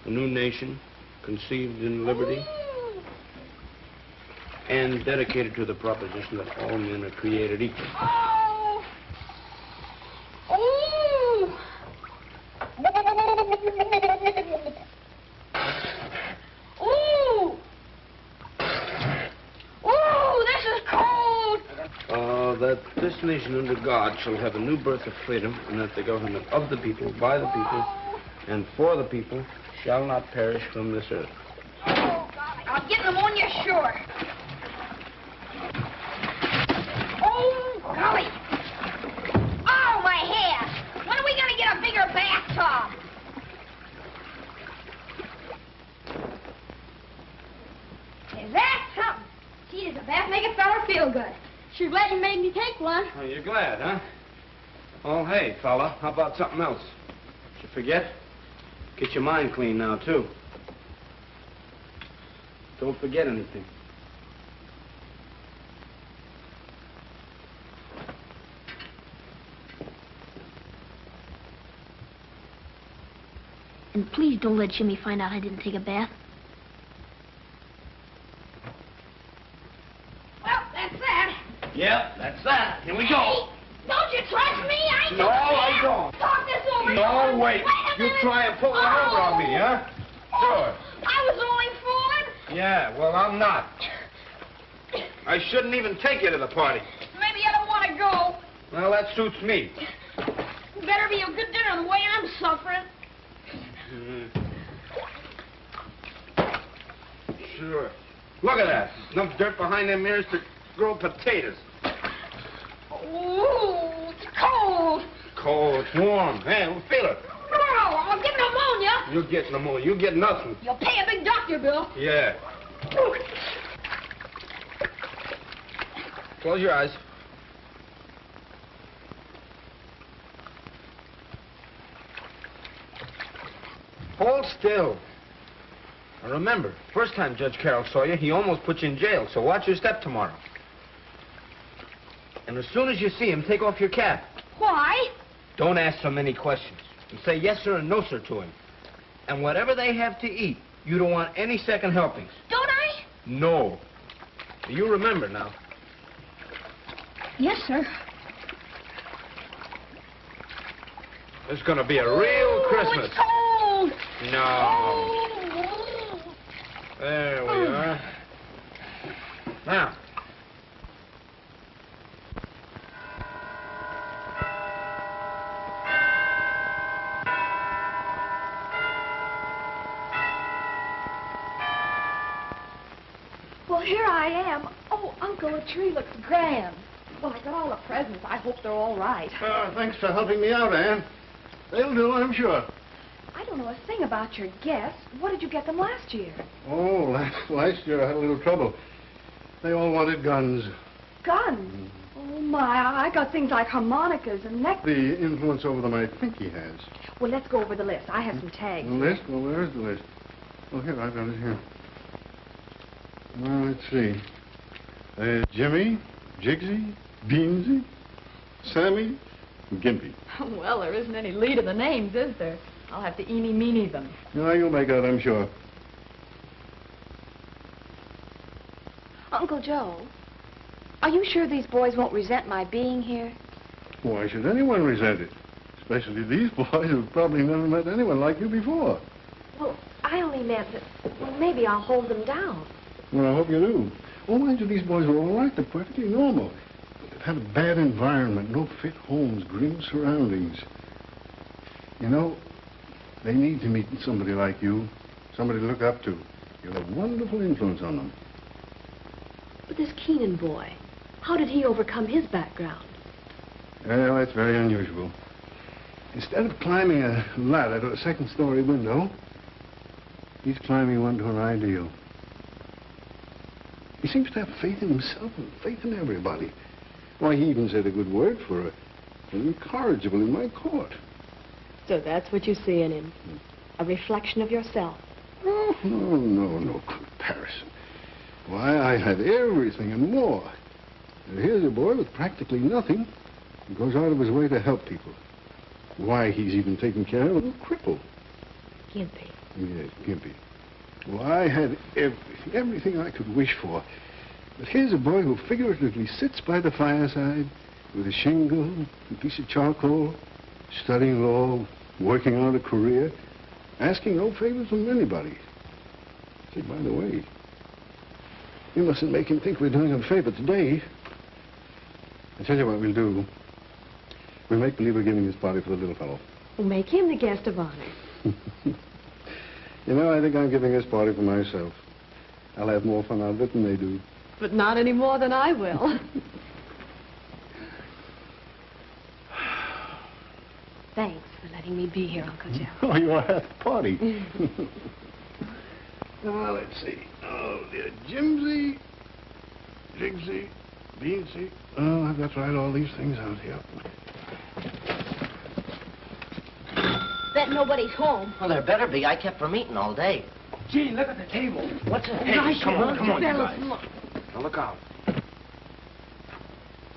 B: a new nation, conceived in liberty, and dedicated to the proposition that all men are created equal. That this nation under God shall have a new birth of freedom, and that the government of the people, by the people, and for the people shall not perish from this earth.
C: Oh, golly, I'll get pneumonia sure. Oh, golly. Oh, my hair. When are we going to get a bigger bathtub? Is that something? man made me take one.
B: Oh, you're glad, huh? Oh, hey, fella, how about something else? Did you forget? Get your mind clean now, too. Don't forget anything.
C: And please don't let Jimmy find out I didn't take a bath. Well, that's that.
B: Yep, that's that. Here we go.
C: Hey, don't you trust me? I
B: No, I don't.
C: Talk this over.
B: No, wait.
C: Wait a
B: You
C: minute.
B: try and pull one over on me, huh? Sure.
C: I was only fooling.
B: Yeah, well, I'm not. I shouldn't even take you to the party.
C: Maybe I don't want to go.
B: Well, that suits me.
C: Better be a good dinner the way I'm suffering.
B: Sure. Look at that. Enough dirt behind them ears to grow potatoes.
C: Ooh, it's cold.
B: Cold. It's warm. Hey, feel it.
C: No, I'll get pneumonia.
B: You'll get pneumonia. You get nothing.
C: You'll pay a big doctor bill.
B: Yeah. Close your eyes. Hold still. Now remember, first time Judge Carroll saw you, he almost put you in jail, so watch your step tomorrow. And as soon as you see him, take off your cap.
C: Why?
B: Don't ask so many questions. And say yes, sir, and no, sir, to him. And whatever they have to eat, you don't want any second helpings.
C: Don't I?
B: No. You remember now.
C: Yes, sir.
B: It's gonna be a real Christmas.
C: It's cold.
B: No. There we are. Now.
M: Well, here I am. Oh, Uncle, the tree looks grand. Well, I got all the presents. I hope they're all right.
F: Thanks for helping me out, Ann. They'll do, I'm sure.
M: I don't know a thing about your guests. What did you get them last year?
F: Oh, last year I had a little trouble. They all wanted guns.
M: Guns? Oh, my. I got things like harmonicas and necklaces.
F: The influence over them I think he has.
M: Well, let's go over the list. I have some tags.
F: The list? Well, where's the list? Oh, here, I've got it here. Well, let's see. Jimmy, Jigsy, Beansy, Sammy, and Gimpy.
M: Well, there isn't any lead in the names, is there? I'll have to eeny-meeny them.
F: Yeah, you'll make out, I'm sure.
M: Uncle Joe, are you sure these boys won't resent my being here?
F: Why should anyone resent it? Especially these boys who've probably never met anyone like you before.
M: Well, I only meant that, well, maybe I'll hold them down.
F: Well, I hope you do. Oh, mind you, these boys are all right. They're perfectly normal. They've had a bad environment, no fit homes, grim surroundings. You know, they need to meet somebody like you, somebody to look up to. You'll have a wonderful influence on them.
M: But this Keenan boy, how did he overcome his background?
F: Well, that's very unusual. Instead of climbing a ladder to a second-story window, he's climbing one to an ideal. He seems to have faith in himself and faith in everybody. Why, he even said a good word for her. And incorrigible in my court.
M: So that's what you see in him, a reflection of yourself.
F: Oh, no comparison. Why, I had everything and more. And here's a boy with practically nothing who goes out of his way to help people. Why, he's even taken care of a little cripple.
M: Gimpy.
F: Yes, Gimpy. Well, I had everything I could wish for. But here's a boy who figuratively sits by the fireside with a shingle, a piece of charcoal, studying law, working on a career, asking no favors from anybody. Say, by the way, you mustn't make him think we're doing him a favor today. I tell you what we'll do. We'll make believe we're giving this party for the little fellow.
M: We'll make him the guest of honor.
F: You know, I think I'm giving this party for myself. I'll have more fun out of it than they do.
M: But not any more than I will. Thanks for letting me be here, Uncle Joe.
F: Oh, you are at the party. Now, let's see. Oh, dear. Jimsy, Jigsy, Beansy, Oh, I've got to write all these things out here.
C: Bet nobody's home.
A: Well, there better be. I kept from eating all day.
B: Gee, look at the table.
A: What's it?
B: Hey, come on, you guys.
C: Look.
B: Now look out.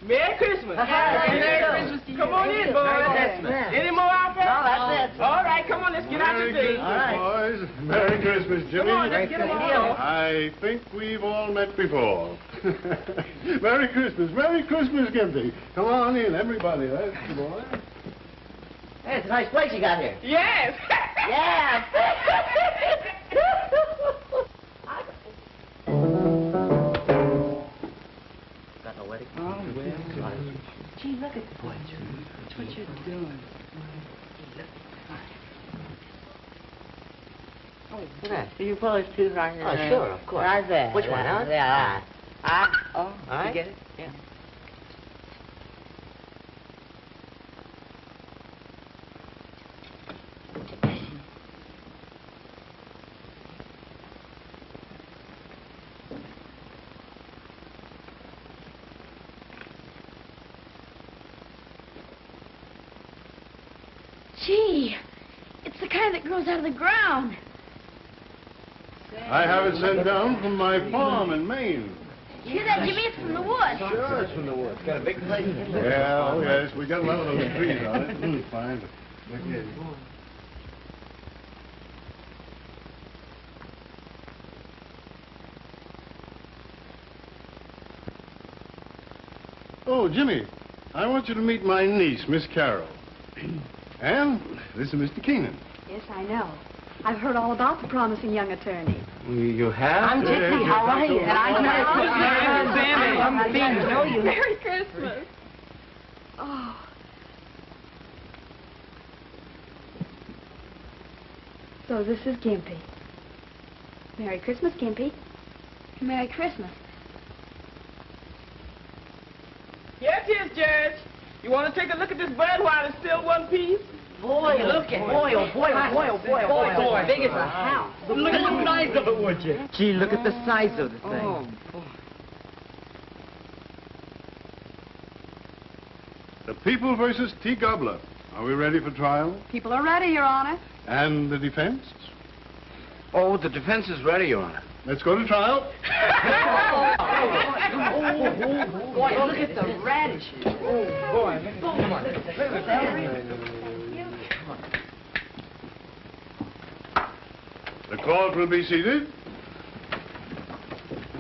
K: Merry Christmas.
A: Merry
K: Christmas. Come on in, boys. Any more out there?
A: No, that's it.
K: All right, come on, let's get out
F: Merry
K: your day.
F: Christmas, boys. Merry Christmas, Jimmy.
K: Come on, let's get 'em all.
F: I think we've all met before. Merry Christmas, Gimpy. Come on in, everybody. That's the boy.
A: Hey, it's a nice place you got here.
K: Yes.
A: Yeah. Got no wedding?
J: Oh, well. Gee, look at the boy. That's what you're doing.
A: What's that?
J: You pull his tooth right there.
A: Oh, sure, of course.
J: Right there.
A: Which one, huh?
J: Yeah. Oh,
A: All right.
J: you get it? Yeah.
C: Gee, it's the kind that grows out of the ground.
F: I have it sent down from my farm in Maine.
C: You hear that, Jimmy? It's from the woods.
B: Sure, it's from the woods. Got a big place.
F: Yeah, oh yes, we got a lot of those trees on it. Fine. Look here. Oh, Jimmy, I want you to meet my niece, Miss Carroll. And this is Mr. Keenan.
M: Yes, I know. I've heard all about the promising young attorney.
B: You have?
M: I'm Gypsy. How are you? And
K: I'm
M: glad to know you. Merry Christmas. Oh. So this is Gimpy. Merry Christmas, Gimpy.
C: Merry Christmas.
K: Yes, yes, Judge. You want to take a look at this bud while it's still one piece?
A: Boy, look at boy, oh boy, oh boy, oh boy, oh boy,
J: Boy,
A: big as a house.
J: Look at the size of it, would you?
A: Gee, look at the size of the thing.
J: Oh, boy.
F: The People versus T. Gobbler. Are we ready for trial?
M: People are ready, Your Honor.
F: And the defense?
B: Oh, the defense is ready, Your Honor.
F: Let's go to trial.
J: Boy, look at the radishes. Oh, boy. Come on.
F: The court will be seated.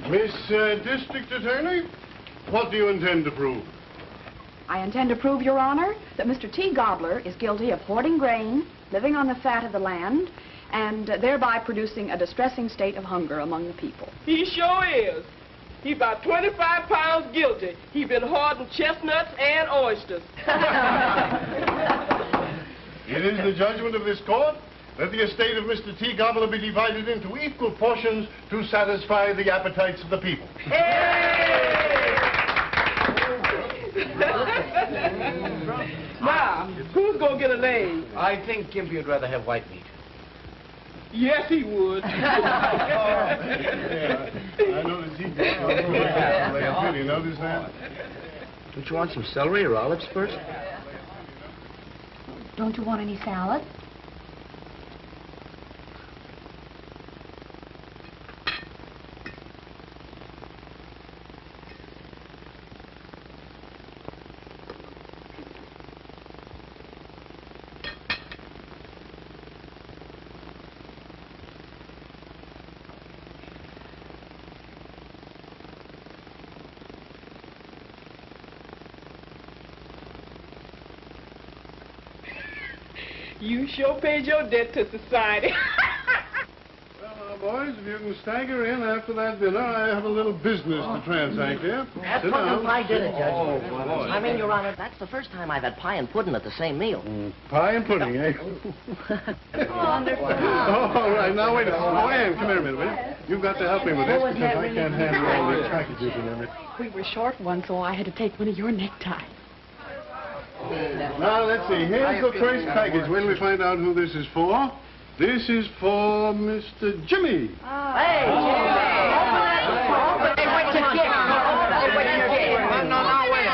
F: Miss District Attorney, what do you intend to prove?
M: I intend to prove, Your Honor, that Mr. T. Gobbler is guilty of hoarding grain, living on the fat of the land, and thereby producing a distressing state of hunger among the people.
K: He sure is. He about 25 pounds guilty. He been hoarding chestnuts and oysters.
F: It is the judgment of this court that the estate of Mr. T. Gobbler be divided into equal portions to satisfy the appetites of the people.
K: Now, who's gonna get a leg?
G: I think Gimpy would rather have white meat.
K: Yes, he would.
F: Yeah, I noticed he did. You notice that?
B: Don't you want some celery or olives first?
M: Don't you want any salad?
K: You sure paid your debt to society.
F: Well, boys, if you can stagger in after that dinner, I have a little business to transact here.
A: That's
F: Sit
A: pudding
F: down.
A: and pie dinner, Judge.
F: Oh, boy.
A: I mean, Your Honor, that's the first time I've had pie and pudding at the same meal.
F: Pie and pudding, eh?
A: Wonderful.
F: Oh, all right. Now, wait a minute. Oh, Ann, come here a minute, will you? You've got to help me with this because I can't handle all these packages and everything.
M: We were short one, so I had to take one of your neckties.
F: Now, let's see. Here's the first package. Wait till we find out who this is for. This is for Mr. Jimmy.
A: Hey, Jimmy! Open it! Wait till you get it.
B: No, wait a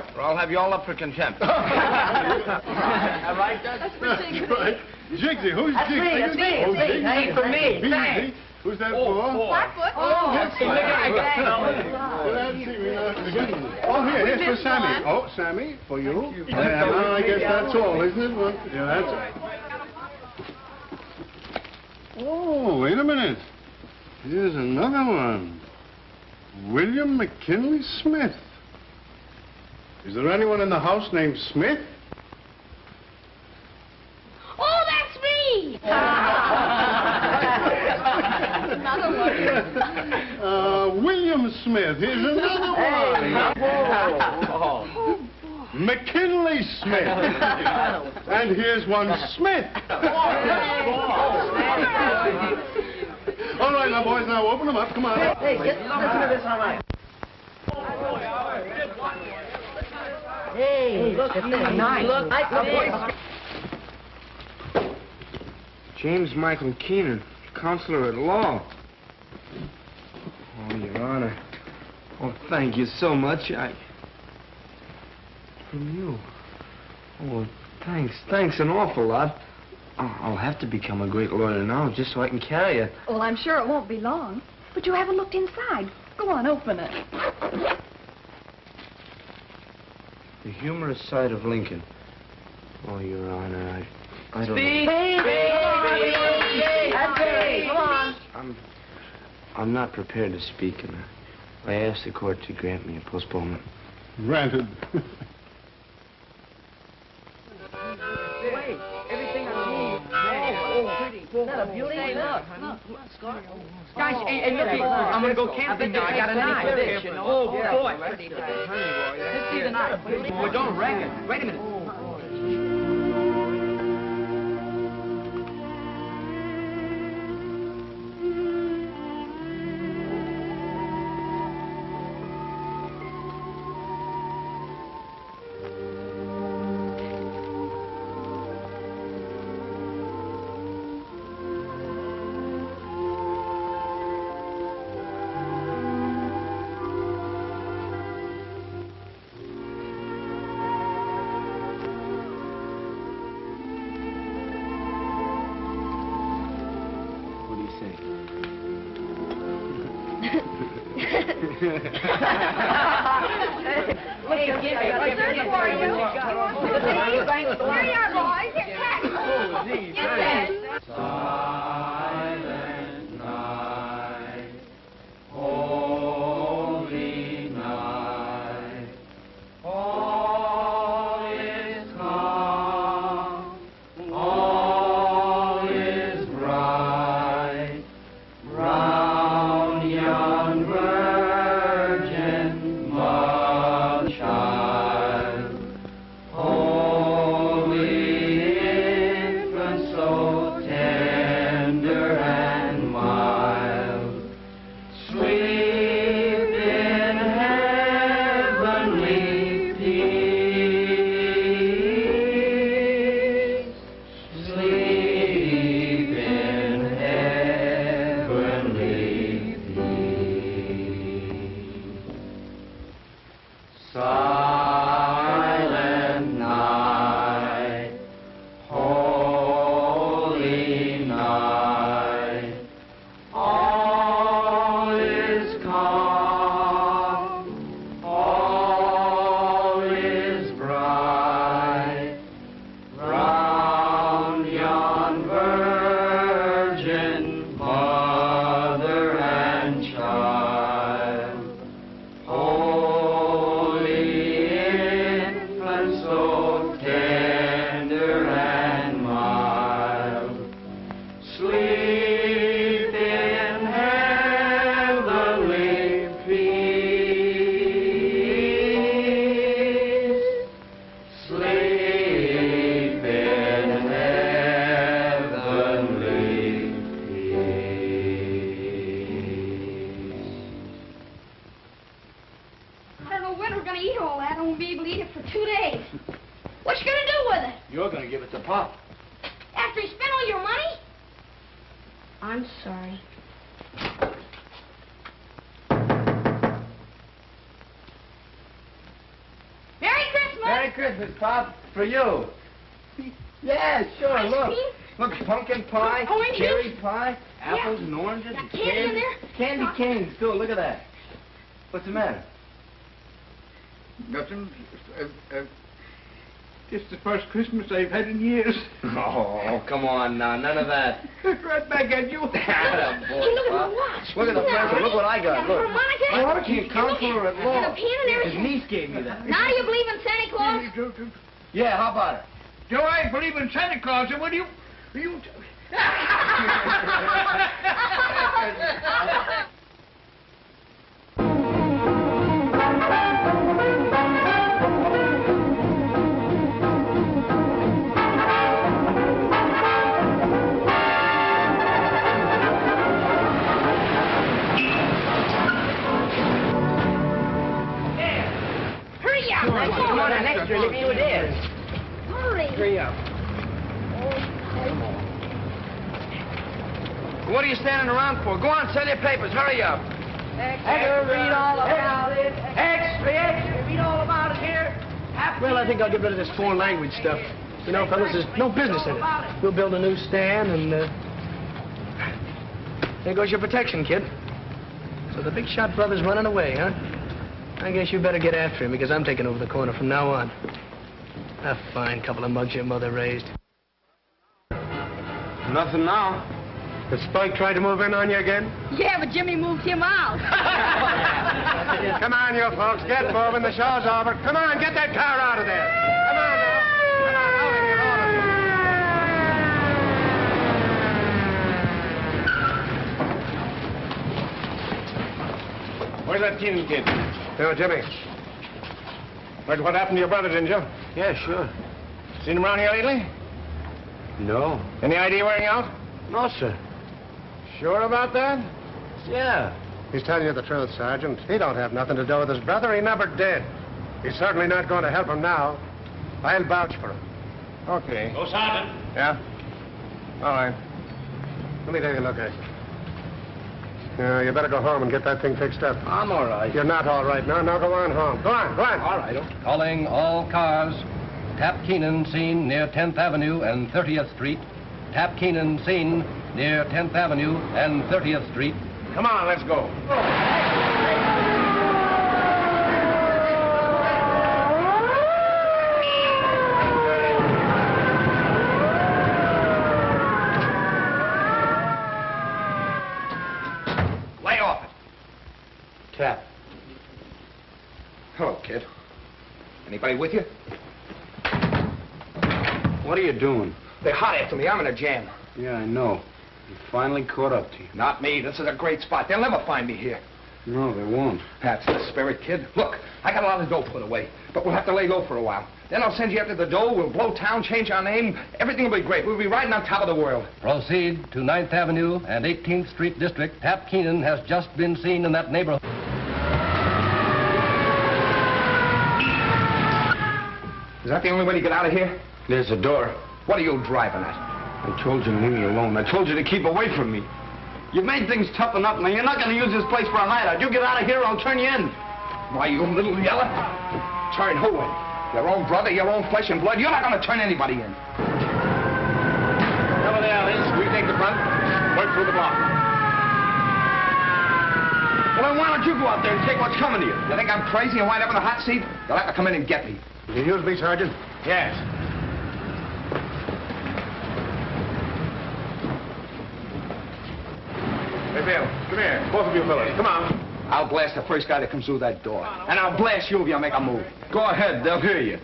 B: court, or I'll have you all up for contempt.
L: All right,
M: That's for Jigsy.
F: Right. Jigsy, who's
A: That's
F: Jigsy?
A: me, that's me,
F: Oh,
A: it's me.
F: Jigsy.
A: Hey, for me,
F: Jigsy.
A: thanks.
F: Who's that for?
M: Blackfoot.
F: Oh, that's
A: Look at
F: right.
A: that.
F: Oh, here's for Sammy. Oh, Sammy, for you. Yeah, now I guess that's all, isn't it? Well, yeah, that's all. Oh, wait a minute. Here's another one. William McKinley Smith. Is there anyone in the house named Smith?
C: Oh, that's me!
M: Another one.
F: William Smith. Here's another one. McKinley Smith. And here's one Smith. All right, now, boys, now open them up. Come on.
A: Hey, listen to this, all right. Hey, look, it's nice. Look,
B: James Michael Keenan, counselor at law. Oh, Your Honor. Oh, thank you so much. From you. Oh, thanks an awful lot. I'll have to become a great lawyer now just so I can carry it.
M: Well, I'm sure it won't be long. But you haven't looked inside. Go on, open it.
B: The humorous side of Lincoln. Oh, Your Honor, I don't
A: Speed! Come on.
B: I'm not prepared to speak, and I asked the court to grant me a postponement.
F: Granted.
A: Wait, everything I see. Oh, pretty. Isn't that a beauty? Hey, look.
J: Guys, hey, look, I'm gonna go camping now. I got a knife. Oh, boy.
A: Let's
J: see the knife. Well, don't wreck it. Wait a minute.
B: What do you say?
M: Hey, give me a search for you. Here you are, boys. Here's Cat.
B: Oh, gee, thanks.
N: Silent night, holy night, all is calm, all is bright, round young virgin mother child, holy infant so tender and mild, sleep in heavenly peace, sleep in heavenly peace. Silent night, holy night, all is calm, all is bright, round yon virgin mother and child, holy infant so tender and mild, sleep in heavenly peace, sleep in heavenly peace.
C: I don't know when we're gonna eat all that. I won't be able to eat it for 2 days. What you gonna do with it?
B: You're gonna give it to Pop.
C: After you spent all your money? I'm sorry. Mary
B: Christmas, Pop. For you. Yeah, sure,
C: Ice
B: look.
C: cream?
B: Look, pumpkin pie,
C: Oranges?
B: cherry pie,
C: Yeah.
B: apples and oranges.
C: Got
B: and
C: candy in there?
B: Candy canes, too. Look at that. What's the matter?
D: Nothing. It's the first Christmas I've had in years.
B: Oh, come on now. None of that.
D: Right back at you.
B: Atta boy,
C: Hey, look at
B: Pop.
C: my watch.
B: Look at the present. Look what I got.
C: And
B: Look.
C: a harmonica.
B: My harmonica can't come for at
C: And a
B: law.
C: pen and
B: His
C: everything.
B: niece gave me that.
C: Now do you believe in Santa Claus?
B: Yeah, how about it?
D: Do I believe in Santa Claus? And what do you...
C: Hurry up.
A: Come on, an extra. Look at you it is.
C: Hurry.
B: Hurry up. What are you standing around for? Go on, sell your papers. Hurry up.
A: Extra, read all about it. Extra, extra, read all about it here.
J: Well, I think I'll get rid of this foreign language stuff. You know, fellas, there's no business in it. We'll build a new stand and, there goes your protection, kid. So the big shot brother's running away, huh? I guess you better get after him, because I'm taking over the corner from now on. A fine couple of mugs your mother raised.
B: Nothing now.
F: Has Spike tried to move in on you again?
C: Yeah, but Jimmy moved him out.
F: Come on, you folks, get moving. The show's over. Come on, get that car out of there. Come on now. Come on, out of here, all of you. Where's that Keenan kid? Oh, Jimmy. Heard what happened to your brother, didn't you?
J: Yeah, sure.
F: Seen him around here lately?
J: No.
F: Any idea where he out?
J: No, sir.
F: Sure about that?
J: Yeah.
F: He's telling you the truth, Sergeant. He don't have nothing to do with his brother. He never did. He's certainly not going to help him now. I'll vouch for him. Okay.
I: Go, Sergeant.
F: Yeah? All right. Let me take a look at you. Yeah, you better go home and get that thing fixed up.
B: I'm all right.
F: You're not all right now. Now go on home. Go on, go on.
B: All right.
O: Calling all cars. Tap Keenan seen near 10th Avenue and 30th Street. Tap Keenan seen near 10th Avenue and 30th Street.
F: Come on, let's go.
L: Lay off it.
J: Tap.
L: Hello, kid. Anybody with you?
J: What are you doing?
L: They're hot after me. I'm in a jam.
J: Yeah, I know. You finally caught up to you.
L: Not me. This is a great spot. They'll never find me here.
J: No, they won't.
L: That's the spirit, kid. Look, I got a lot of dough put away, but we'll have to lay low for a while. Then I'll send you after the dough. We'll blow town, change our name. Everything will be great. We'll be riding on top of the world.
O: Proceed to 9th Avenue and 18th Street District. Tap Keenan has just been seen in that neighborhood.
L: Is that the only way to get out of here?
B: There's a door.
L: What are you driving at?
B: I told you to leave me alone. I told you to keep away from me. You've made things tough enough, man. You're not going to use this place for a hideout. You get out of here, I'll turn you in.
L: Why, you little yeller? Turn who in? Your own brother, your own flesh and blood? You're not going to turn anybody in.
F: Cover the alleys. We take the front. Work through the block.
B: Well, then why don't you go out there and take what's coming to you?
L: You think I'm crazy and wind up in the hot seat? You'll have to come in and get me.
F: You use me, Sergeant?
L: Yes.
F: Hey, Bill, come here. Both of you fellas, come on.
L: I'll blast the first guy that comes through that door. And I'll blast you if you make a move.
B: Go ahead. They'll hear you.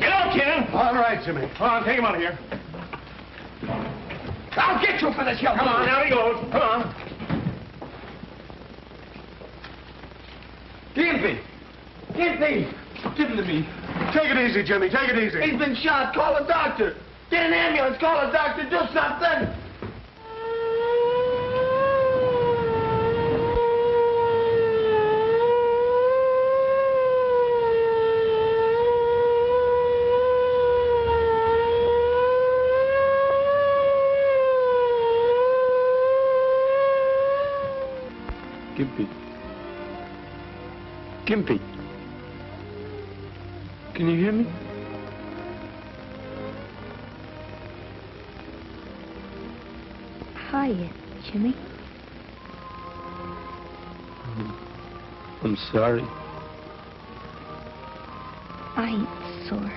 F: Get out, Ken. All right, Jimmy. Come on, take him out of here.
L: I'll get you for this, you.
F: Come on, out he goes. Come on.
B: Gimpy! Gimpy! Give him to me.
F: Take it easy, Jimmy. Take it easy.
B: He's been shot. Call a doctor. Get an ambulance. Call a doctor. Do something.
P: Gimpy. Gimpy. Can you hear me?
C: Hiya, Jimmy.
P: I'm sorry.
C: I ain't sore.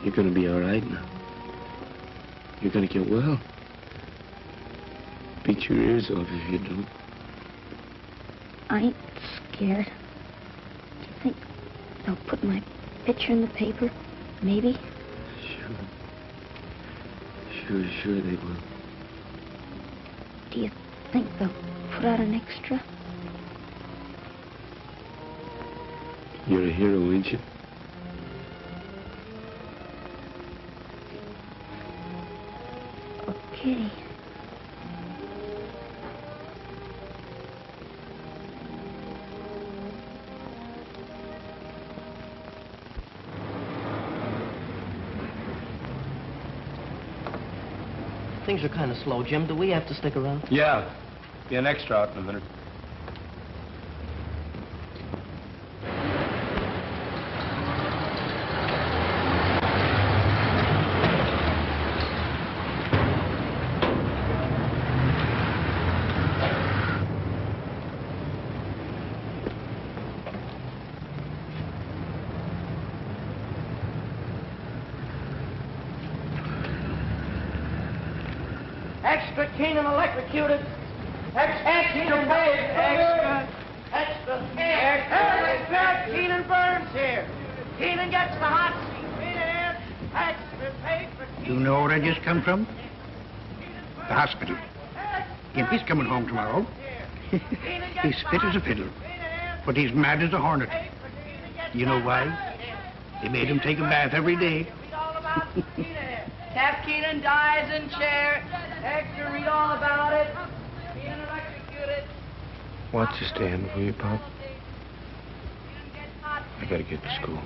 P: You're gonna be all right now. You're gonna get well. Beat your ears off if you don't.
C: I ain't scared. Do you think they'll put my picture in the paper? Maybe?
P: Sure they will.
C: Do you think they'll put out an extra?
P: You're a hero, ain't you?
C: Okay.
A: Things are kind of slow, Jim. Do we have to stick around?
H: Yeah. Be an extra out in a minute.
A: Extra Keenan electrocuted. Extra Keenan paid. Extra Keenan burns here. Keenan gets the hot seat. Extra paid for
D: You know where I just come from? The hospital. Gimpy's coming home tomorrow. He's fit as a fiddle, but he's mad as a hornet. You know why? They made him take a bath every day.
A: Tap Keenan dies in chair. Extra read all about it. Keenan electrocuted.
P: Watch your stand, will you, Pop? I gotta get to school.